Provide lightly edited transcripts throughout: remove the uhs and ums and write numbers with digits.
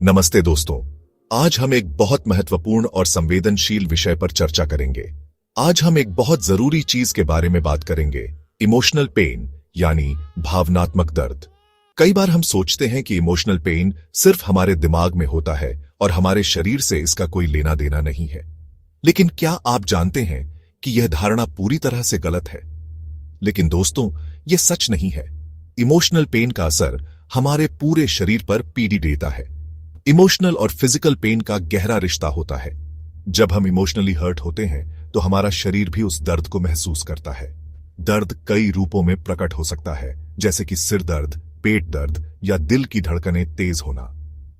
नमस्ते दोस्तों। आज हम एक बहुत महत्वपूर्ण और संवेदनशील विषय पर चर्चा करेंगे। आज हम एक बहुत जरूरी चीज के बारे में बात करेंगे, इमोशनल पेन यानी भावनात्मक दर्द। कई बार हम सोचते हैं कि इमोशनल पेन सिर्फ हमारे दिमाग में होता है और हमारे शरीर से इसका कोई लेना देना नहीं है। लेकिन क्या आप जानते हैं कि यह धारणा पूरी तरह से गलत है? लेकिन दोस्तों, यह सच नहीं है। इमोशनल पेन का असर हमारे पूरे शरीर पर पीढ़ी देता है। इमोशनल और फिजिकल पेन का गहरा रिश्ता होता है। जब हम इमोशनली हर्ट होते हैं तो हमारा शरीर भी उस दर्द को महसूस करता है। दर्द कई रूपों में प्रकट हो सकता है, जैसे कि सिर दर्द, पेट दर्द या दिल की धड़कनें तेज होना।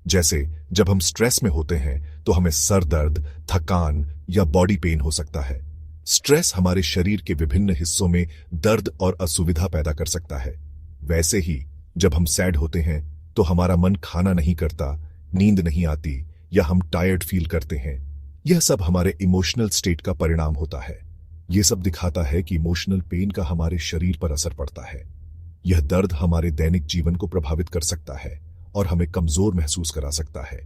जैसे जब हम स्ट्रेस में होते हैं तो हमें सर दर्द, थकान या बॉडी पेन हो सकता है। स्ट्रेस हमारे शरीर के विभिन्न हिस्सों में दर्द और असुविधा पैदा कर सकता है। वैसे ही जब हम सैड होते हैं तो हमारा मन खाना नहीं करता, नींद नहीं आती या हम टायर्ड फील करते हैं। यह सब हमारे इमोशनल स्टेट का परिणाम होता है। यह सब दिखाता है कि इमोशनल पेन का हमारे शरीर पर असर पड़ता है। यह दर्द हमारे दैनिक जीवन को प्रभावित कर सकता है और हमें कमजोर महसूस करा सकता है।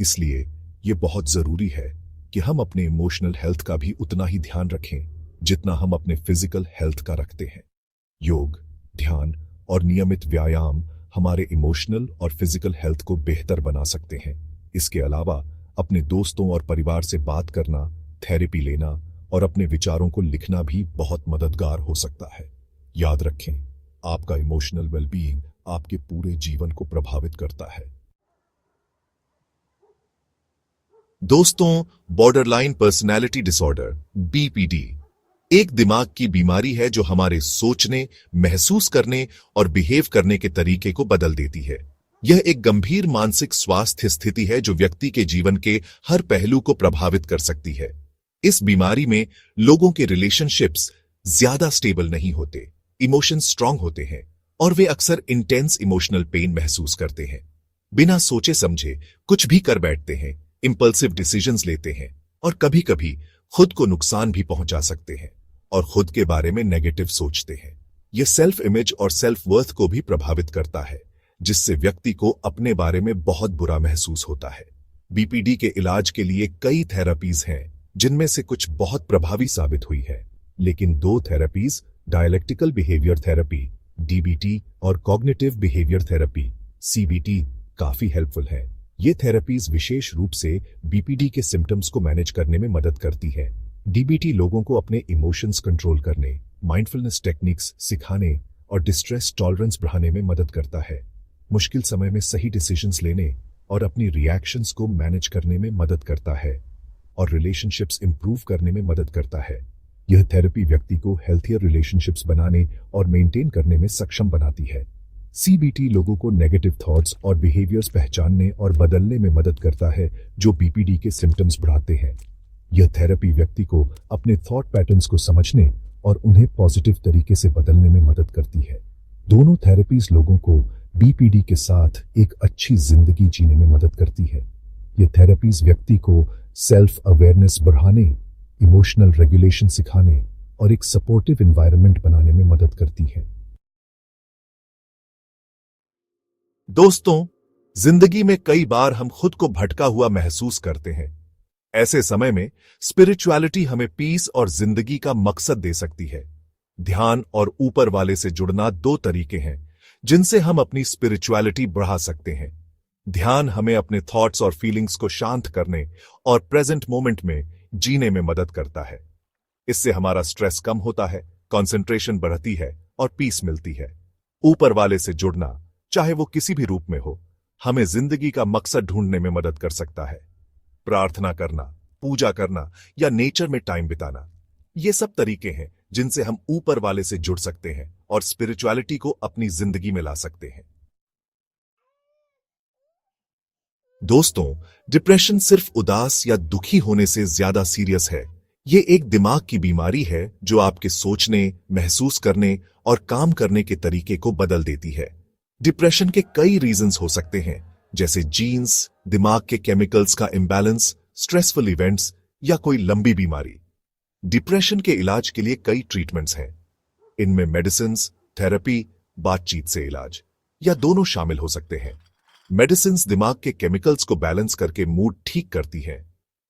इसलिए यह बहुत जरूरी है कि हम अपने इमोशनल हेल्थ का भी उतना ही ध्यान रखें जितना हम अपने फिजिकल हेल्थ का रखते हैं। योग, ध्यान और नियमित व्यायाम हमारे इमोशनल और फिजिकल हेल्थ को बेहतर बना सकते हैं। इसके अलावा अपने दोस्तों और परिवार से बात करना, थेरेपी लेना और अपने विचारों को लिखना भी बहुत मददगार हो सकता है। याद रखें, आपका इमोशनल वेलबीइंग आपके पूरे जीवन को प्रभावित करता है। दोस्तों, बॉर्डरलाइन पर्सनैलिटी डिसऑर्डर बीपीडी एक दिमाग की बीमारी है जो हमारे सोचने, महसूस करने और बिहेव करने के तरीके को बदल देती है। यह एक गंभीर मानसिक स्वास्थ्य स्थिति है जो व्यक्ति के जीवन के हर पहलू को प्रभावित कर सकती है। इस बीमारी में लोगों के रिलेशनशिप्स ज्यादा स्टेबल नहीं होते, इमोशन स्ट्रांग होते हैं और वे अक्सर इंटेंस इमोशनल पेन महसूस करते हैं। बिना सोचे समझे कुछ भी कर बैठते हैं, इंपल्सिव डिसीजंस लेते हैं और कभी कभी खुद को नुकसान भी पहुंचा सकते हैं और खुद के बारे में नेगेटिव सोचते हैं। यह सेल्फ इमेज और सेल्फ वर्थ को भी प्रभावित करता है, जिससे व्यक्ति को अपने बारे में बहुत बुरा महसूस होता है। बीपीडी के इलाज के लिए कई थेरेपीज हैं, जिनमें से कुछ बहुत प्रभावी साबित हुई है। लेकिन दो therapies, dialectical behaviour therapy DBT और कॉग्निटिव बिहेवियर थेरेपी सीबीटी, काफी हेल्पफुल है। ये थेरेपीज विशेष रूप से बीपीडी के सिम्टम्स को मैनेज करने में मदद करती है। डीबीटी लोगों को अपने इमोशंस कंट्रोल करने, माइंडफुलनेस टेक्निक्स सिखाने और डिस्ट्रेस टॉलरेंस बढ़ाने में मदद करता है। मुश्किल समय में सही डिसीजंस लेने और अपनी रिएक्शंस को मैनेज करने में मदद करता है और रिलेशनशिप्स इंप्रूव करने में मदद करता है। यह थेरेपी व्यक्ति को हेल्थियर रिलेशनशिप्स बनाने और मेंटेन करने में सक्षम बनाती है। सीबीटी लोगों को नेगेटिव थॉट्स और बिहेवियर्स पहचानने और बदलने में मदद करता है जो बीपीडी के सिम्टम्स बढ़ाते हैं। यह थेरेपी व्यक्ति को अपने थॉट पैटर्न्स को समझने और उन्हें पॉजिटिव तरीके से बदलने में मदद करती है। दोनों थेरेपीज लोगों को बीपीडी के साथ एक अच्छी जिंदगी जीने में मदद करती है। यह थेरेपीज व्यक्ति को सेल्फ अवेयरनेस बढ़ाने, इमोशनल रेगुलेशन सिखाने और एक सपोर्टिव एनवायरनमेंट बनाने में मदद करती है। दोस्तों, जिंदगी में कई बार हम खुद को भटका हुआ महसूस करते हैं। ऐसे समय में स्पिरिचुअलिटी हमें पीस और जिंदगी का मकसद दे सकती है। ध्यान और ऊपर वाले से जुड़ना दो तरीके हैं जिनसे हम अपनी स्पिरिचुअलिटी बढ़ा सकते हैं। ध्यान हमें अपने थॉट्स और फीलिंग्स को शांत करने और प्रेजेंट मोमेंट में जीने में मदद करता है। इससे हमारा स्ट्रेस कम होता है, कंसंट्रेशन बढ़ती है और पीस मिलती है। ऊपर वाले से जुड़ना, चाहे वो किसी भी रूप में हो, हमें जिंदगी का मकसद ढूंढने में मदद कर सकता है। प्रार्थना करना, पूजा करना या नेचर में टाइम बिताना, ये सब तरीके हैं जिनसे हम ऊपर वाले से जुड़ सकते हैं और स्पिरिचुअलिटी को अपनी जिंदगी में ला सकते हैं। दोस्तों, डिप्रेशन सिर्फ उदास या दुखी होने से ज्यादा सीरियस है। ये एक दिमाग की बीमारी है जो आपके सोचने, महसूस करने और काम करने के तरीके को बदल देती है। डिप्रेशन के कई रीजंस हो सकते हैं, जैसे जीन्स, दिमाग के केमिकल्स का इम्बैलेंस, स्ट्रेसफुल इवेंट्स या कोई लंबी बीमारी। डिप्रेशन के इलाज के लिए कई ट्रीटमेंट्स हैं। इनमें मेडिसिन्स, थेरेपी, बातचीत से इलाज या दोनों शामिल हो सकते हैं। मेडिसिन्स दिमाग के केमिकल्स को बैलेंस करके मूड ठीक करती हैं।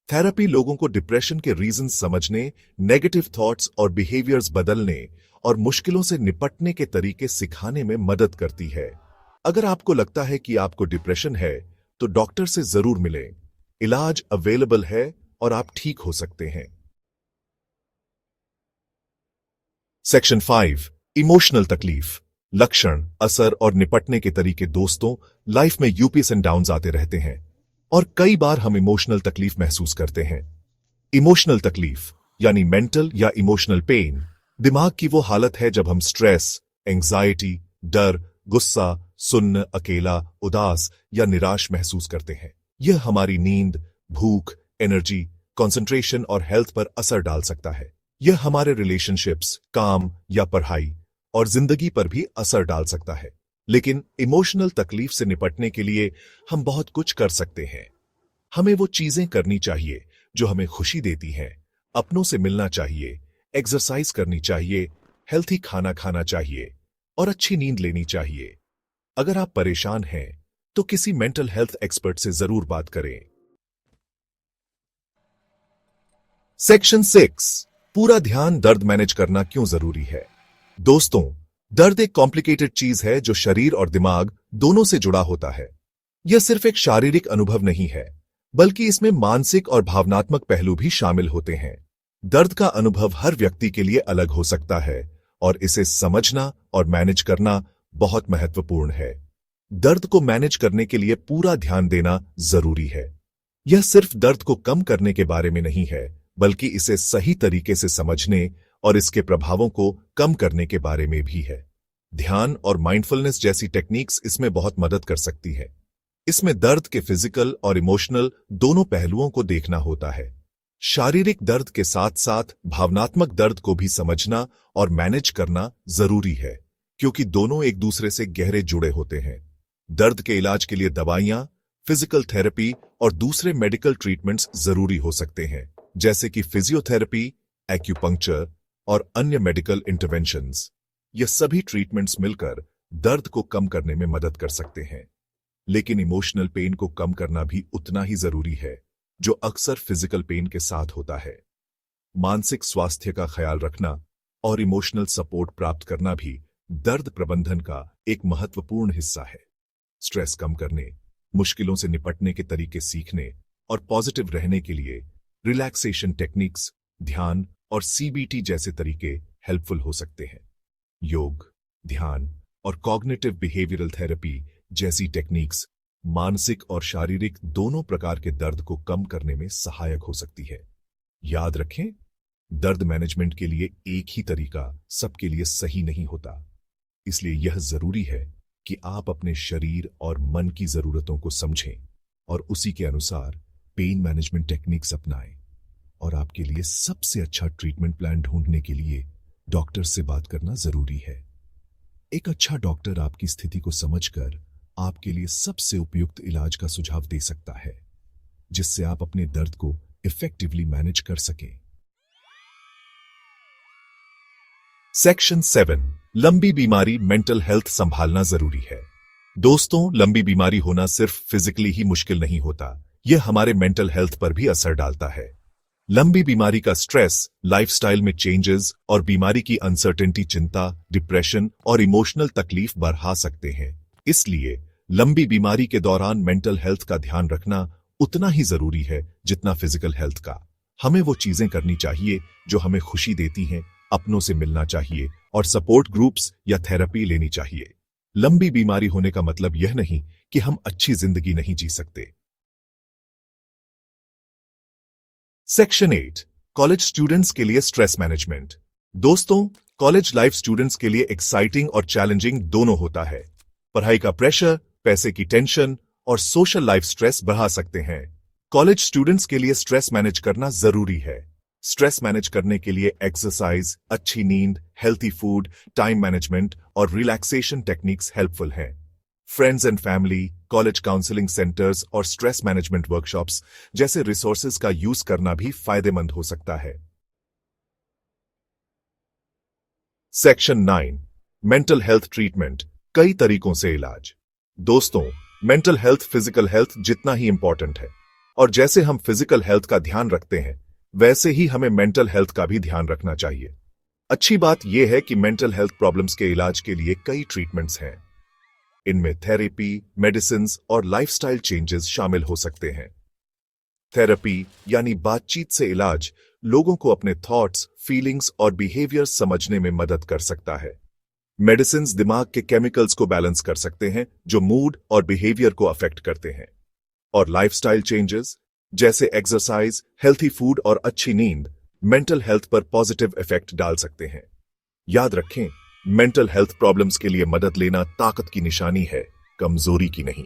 थेरेपी लोगों को डिप्रेशन के रीजन समझने, नेगेटिव थॉट्स और बिहेवियर्स बदलने और मुश्किलों से निपटने के तरीके सिखाने में मदद करती है। अगर आपको लगता है कि आपको डिप्रेशन है, तो डॉक्टर से जरूर मिलें। इलाज अवेलेबल है और आप ठीक हो सकते हैं। सेक्शन 5 इमोशनल तकलीफ, लक्षण, असर और निपटने के तरीके। दोस्तों, लाइफ में यूपीस एंड डाउन्स आते रहते हैं और कई बार हम इमोशनल तकलीफ महसूस करते हैं। इमोशनल तकलीफ यानी मेंटल या इमोशनल पेन दिमाग की वो हालत है जब हम स्ट्रेस, एंजाइटी, डर, गुस्सा, सुन्न, अकेला, उदास या निराश महसूस करते हैं। यह हमारी नींद, भूख, एनर्जी, कंसंट्रेशन और हेल्थ पर असर डाल सकता है। यह हमारे रिलेशनशिप्स, काम या पढ़ाई और जिंदगी पर भी असर डाल सकता है। लेकिन इमोशनल तकलीफ से निपटने के लिए हम बहुत कुछ कर सकते हैं। हमें वो चीजें करनी चाहिए जो हमें खुशी देती हैं। अपनों से मिलना चाहिए, एक्सरसाइज करनी चाहिए, हेल्थी खाना खाना चाहिए और अच्छी नींद लेनी चाहिए। अगर आप परेशान हैं, तो किसी मेंटल हेल्थ एक्सपर्ट से जरूर बात करें। सेक्शन 6 पूरा ध्यान, दर्द मैनेज करना क्यों जरूरी है। दोस्तों, दर्द एक कॉम्प्लिकेटेड चीज है जो शरीर और दिमाग दोनों से जुड़ा होता है। यह सिर्फ एक शारीरिक अनुभव नहीं है, बल्कि इसमें मानसिक और भावनात्मक पहलू भी शामिल होते हैं। दर्द का अनुभव हर व्यक्ति के लिए अलग हो सकता है और इसे समझना और मैनेज करना बहुत महत्वपूर्ण है। दर्द को मैनेज करने के लिए पूरा ध्यान देना जरूरी है। यह सिर्फ दर्द को कम करने के बारे में नहीं है, बल्कि इसे सही तरीके से समझने और इसके प्रभावों को कम करने के बारे में भी है। ध्यान और माइंडफुलनेस जैसी टेक्निक्स इसमें बहुत मदद कर सकती है। इसमें दर्द के फिजिकल और इमोशनल दोनों पहलुओं को देखना होता है। शारीरिक दर्द के साथ साथ भावनात्मक दर्द को भी समझना और मैनेज करना जरूरी है, क्योंकि दोनों एक दूसरे से गहरे जुड़े होते हैं। दर्द के इलाज के लिए दवाइयां, फिजिकल थेरेपी और दूसरे मेडिकल ट्रीटमेंट्स जरूरी हो सकते हैं, जैसे कि फिजियोथेरेपी, एक्यूपंक्चर और अन्य मेडिकल इंटरवेंशंस। ये सभी ट्रीटमेंट्स मिलकर दर्द को कम करने में मदद कर सकते हैं। लेकिन इमोशनल पेन को कम करना भी उतना ही जरूरी है, जो अक्सर फिजिकल पेन के साथ होता है। मानसिक स्वास्थ्य का ख्याल रखना और इमोशनल सपोर्ट प्राप्त करना भी दर्द प्रबंधन का एक महत्वपूर्ण हिस्सा है। स्ट्रेस कम करने, मुश्किलों से निपटने के तरीके सीखने और पॉजिटिव रहने के लिए रिलैक्सेशन टेक्निक्स, ध्यान और सीबीटी जैसे तरीके हेल्पफुल हो सकते हैं। योग, ध्यान और कॉग्निटिव बिहेवियरल थेरेपी जैसी टेक्निक्स मानसिक और शारीरिक दोनों प्रकार के दर्द को कम करने में सहायक हो सकती है। याद रखें, दर्द मैनेजमेंट के लिए एक ही तरीका सबके लिए सही नहीं होता, इसलिए यह जरूरी है कि आप अपने शरीर और मन की जरूरतों को समझें और उसी के अनुसार पेन मैनेजमेंट टेक्निक्स अपनाएं। और आपके लिए सबसे अच्छा ट्रीटमेंट प्लान ढूंढने के लिए डॉक्टर से बात करना जरूरी है। एक अच्छा डॉक्टर आपकी स्थिति को समझकर आपके लिए सबसे उपयुक्त इलाज का सुझाव दे सकता है, जिससे आप अपने दर्द को इफेक्टिवली मैनेज कर सकें। सेक्शन 7 लंबी बीमारी, मेंटल हेल्थ संभालना जरूरी है। दोस्तों, लंबी बीमारी होना सिर्फ फिजिकली ही मुश्किल नहीं होता, यह हमारे मेंटल हेल्थ पर भी असर डालता है। लंबी बीमारी का स्ट्रेस, लाइफस्टाइल में चेंजेस और बीमारी की अनसर्टेनिटी चिंता, डिप्रेशन और इमोशनल तकलीफ बढ़ा सकते हैं। इसलिए लंबी बीमारी के दौरान मेंटल हेल्थ का ध्यान रखना उतना ही जरूरी है जितना फिजिकल हेल्थ का। हमें वो चीजें करनी चाहिए जो हमें खुशी देती हैं, अपनों से मिलना चाहिए और सपोर्ट ग्रुप्स या थेरेपी लेनी चाहिए। लंबी बीमारी होने का मतलब यह नहीं कि हम अच्छी जिंदगी नहीं जी सकते। सेक्शन 8 कॉलेज स्टूडेंट्स के लिए स्ट्रेस मैनेजमेंट। दोस्तों, कॉलेज लाइफ स्टूडेंट्स के लिए एक्साइटिंग और चैलेंजिंग दोनों होता है। पढ़ाई का प्रेशर, पैसे की टेंशन और सोशल लाइफ स्ट्रेस बढ़ा सकते हैं। कॉलेज स्टूडेंट्स के लिए स्ट्रेस मैनेज करना जरूरी है। स्ट्रेस मैनेज करने के लिए एक्सरसाइज, अच्छी नींद, हेल्थी फूड, टाइम मैनेजमेंट और रिलैक्सेशन टेक्निक्स हेल्पफुल हैं। Friends and family, college counselling centres और स्ट्रेस मैनेजमेंट वर्कशॉप्स जैसे रिसोर्सेज का यूज करना भी फायदेमंद हो सकता है। सेक्शन 9 मेंटल हेल्थ ट्रीटमेंट, कई तरीकों से इलाज। दोस्तों, मेंटल हेल्थ फिजिकल हेल्थ जितना ही इंपॉर्टेंट है, और जैसे हम फिजिकल हेल्थ का ध्यान रखते हैं वैसे ही हमें मेंटल हेल्थ का भी ध्यान रखना चाहिए। अच्छी बात यह है कि मेंटल हेल्थ प्रॉब्लम्स के इलाज के लिए कई ट्रीटमेंट्स हैं। इनमें थेरेपी, मेडिसिन और लाइफस्टाइल चेंजेस शामिल हो सकते हैं। थेरेपी यानी बातचीत से इलाज लोगों को अपने थॉट्स, फीलिंग्स और बिहेवियर समझने में मदद कर सकता है। मेडिसिन दिमाग के केमिकल्स को बैलेंस कर सकते हैं जो मूड और बिहेवियर को अफेक्ट करते हैं। और लाइफस्टाइल चेंजेस जैसे एक्सरसाइज, हेल्थी फूड और अच्छी नींद मेंटल हेल्थ पर पॉजिटिव इफेक्ट डाल सकते हैं। याद रखें, मेंटल हेल्थ प्रॉब्लम्स के लिए मदद लेना ताकत की निशानी है, कमजोरी की नहीं।